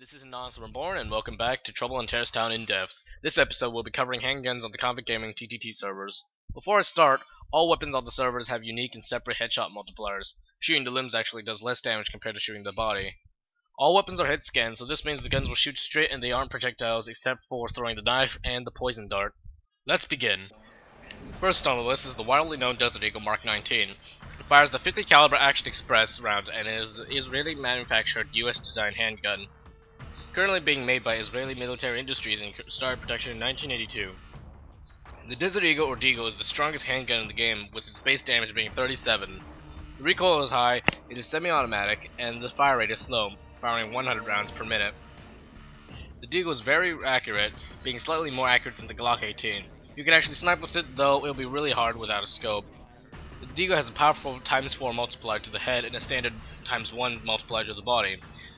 This is Anon Reborn, and welcome back to Trouble in Terrace Town in Depth. This episode will be covering handguns on the Convict Gaming TTT servers. Before I start, all weapons on the servers have unique and separate headshot multipliers. Shooting the limbs actually does less damage compared to shooting the body. All weapons are hit scanned, so this means the guns will shoot straight and they aren't projectiles except for throwing the knife and the poison dart. Let's begin. First on the list is the widely known Desert Eagle Mark 19. It fires the 50 caliber Action Express round and is an Israeli manufactured US designed handgun. Currently being made by Israeli Military Industries and started production in 1982. The Desert Eagle or Deagle is the strongest handgun in the game, with its base damage being 37. The recoil is high, it is semi-automatic, and the fire rate is slow, firing 100 rounds per minute. The Deagle is very accurate, being slightly more accurate than the Glock 18. You can actually snipe with it, though it'll be really hard without a scope. The Deagle has a powerful ×4 multiplier to the head and a standard ×1 multiplier to the body,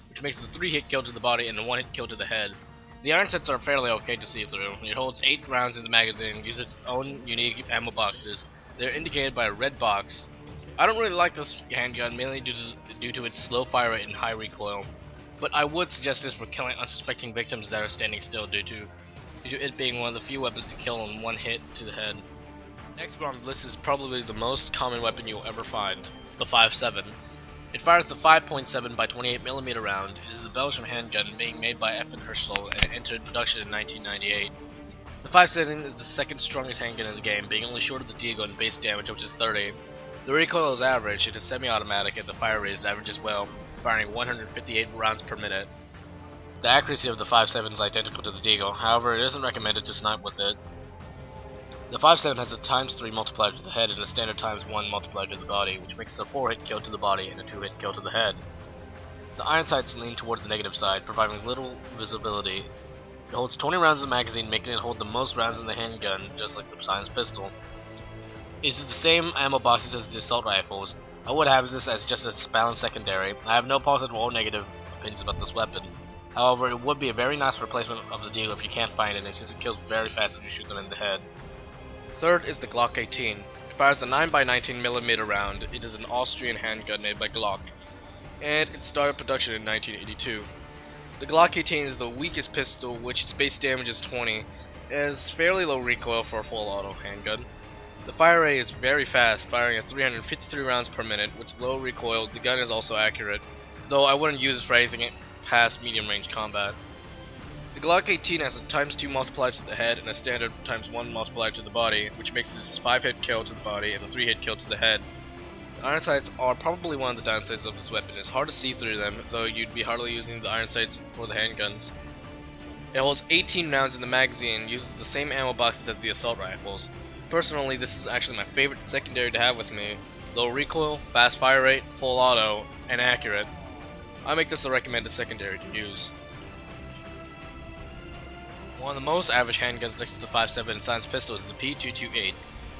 which makes it a 3-hit kill to the body and a 1-hit kill to the head. The iron sights are fairly okay to see through. It holds 8 rounds in the magazine and uses its own unique ammo boxes. They're indicated by a red box. I don't really like this handgun, mainly due to its slow fire rate and high recoil, but I would suggest this for killing unsuspecting victims that are standing still due to it being one of the few weapons to kill in 1 hit to the head. Next on the list is probably the most common weapon you'll ever find, the 5.7. It fires the 5.7 by 28mm round. It is a Belgian handgun being made by F. Herschel and entered production in 1998. The 5.7 is the second strongest handgun in the game, being only short of the Deagle in base damage, which is 30. The recoil is average, it is semi-automatic, and the fire rate is average as well, firing 158 rounds per minute. The accuracy of the 5.7 is identical to the Deagle, however it isn't recommended to snipe with it. The 5.7 has a ×3 multiplier to the head and a standard ×1 multiplier to the body, which makes it a 4-hit kill to the body and a 2-hit kill to the head. The iron sights lean towards the negative side, providing little visibility. It holds 20 rounds in the magazine, making it hold the most rounds in the handgun, just like the silenced pistol. It uses the same ammo boxes as the assault rifles. I would have this as just a balanced secondary. I have no positive or negative opinions about this weapon. However, it would be a very nice replacement of the Deagle if you can't find it, since it kills very fast if you shoot them in the head. Third is the Glock 18. It fires a 9x19mm round. It is an Austrian handgun made by Glock, and it started production in 1982. The Glock 18 is the weakest pistol, which its base damage is 20. It has fairly low recoil for a full auto handgun. The fire rate is very fast, firing at 353 rounds per minute. With low recoil, the gun is also accurate, though I wouldn't use it for anything past medium range combat. The Glock 18 has a ×2 multiplier to the head and a standard ×1 multiplier to the body, which makes it a 5-hit kill to the body and a 3-hit kill to the head. The iron sights are probably one of the downsides of this weapon. It's hard to see through them, though you'd be hardly using the iron sights for the handguns. It holds 18 rounds in the magazine and uses the same ammo boxes as the assault rifles. Personally, this is actually my favorite secondary to have with me. Low recoil, fast fire rate, full auto, and accurate. I make this a recommended secondary to use. One of the most average handguns next to the 5.7 and silenced pistol is the P228.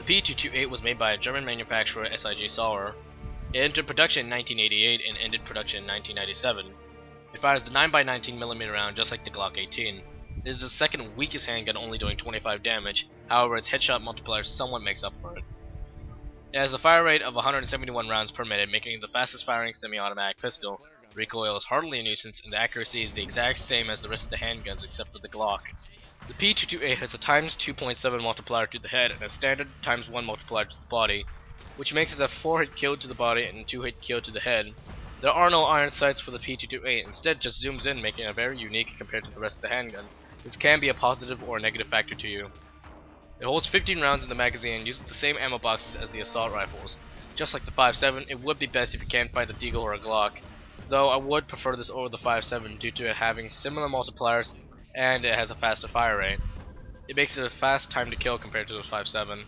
The P228 was made by a German manufacturer, sig-saue. It entered production in 1988 and ended production in 1997. It fires the 9x19mm round just like the Glock 18. It is the second weakest handgun, only doing 25 damage, however its headshot multiplier somewhat makes up for it. It has a fire rate of 171 rounds per minute, making it the fastest firing semi-automatic pistol. The recoil is hardly a nuisance, and the accuracy is the exact same as the rest of the handguns except for the Glock. The P228 has a ×2.7 multiplier to the head and a standard ×1 multiplier to the body, which makes it a 4-hit kill to the body and a 2-hit kill to the head. There are no iron sights for the P228, instead just zooms in, making it very unique compared to the rest of the handguns. This can be a positive or a negative factor to you. It holds 15 rounds in the magazine and uses the same ammo boxes as the assault rifles. Just like the 5.7, it would be best if you can't find a Deagle or a Glock, though I would prefer this over the 5.7 due to it having similar multipliers and it has a faster fire rate. It makes it a fast time to kill compared to the 5.7.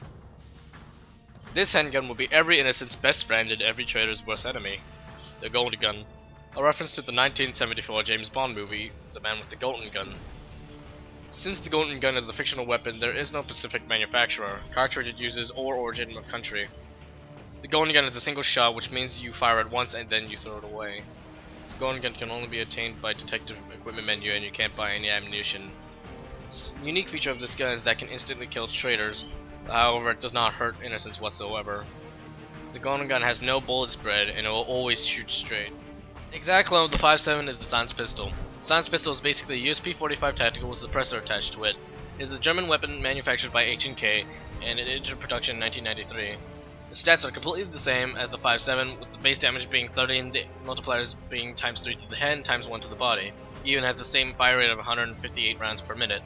This handgun will be every innocent's best friend and every traitor's worst enemy. The Golden Gun, a reference to the 1974 James Bond movie, The Man with the Golden Gun. Since the Golden Gun is a fictional weapon, there is no specific manufacturer, cartridge it uses, or origin of country. The Golden Gun is a single shot, which means you fire it once and then you throw it away. The Golden Gun can only be obtained by detective equipment menu and you can't buy any ammunition. The unique feature of this gun is that it can instantly kill traitors, however it does not hurt innocents whatsoever. The Golden Gun has no bullet spread and it will always shoot straight. The exact clone of the 5.7 is the silenced pistol. Science pistol is basically a USP-45 tactical with a suppressor attached to it. It is a German weapon manufactured by H&K, and it entered production in 1993. The stats are completely the same as the 5.7, with the base damage being 30 and the multipliers being times 3 to the head and times 1 to the body. It even has the same fire rate of 158 rounds per minute.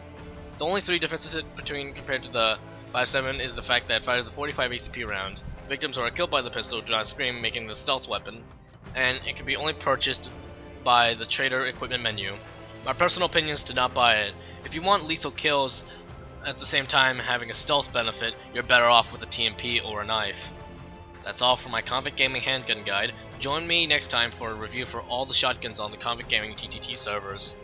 The only 3 differences between compared to the 5.7 is the fact that it fires a 45 ACP round. Victims who are killed by the pistol do not scream, making it a stealth weapon, and it can be only purchased by the trader equipment menu. My personal opinion is to not buy it. If you want lethal kills at the same time having a stealth benefit, you're better off with a TMP or a knife. That's all for my Convict Gaming handgun guide. Join me next time for a review for all the shotguns on the Convict Gaming TTT servers.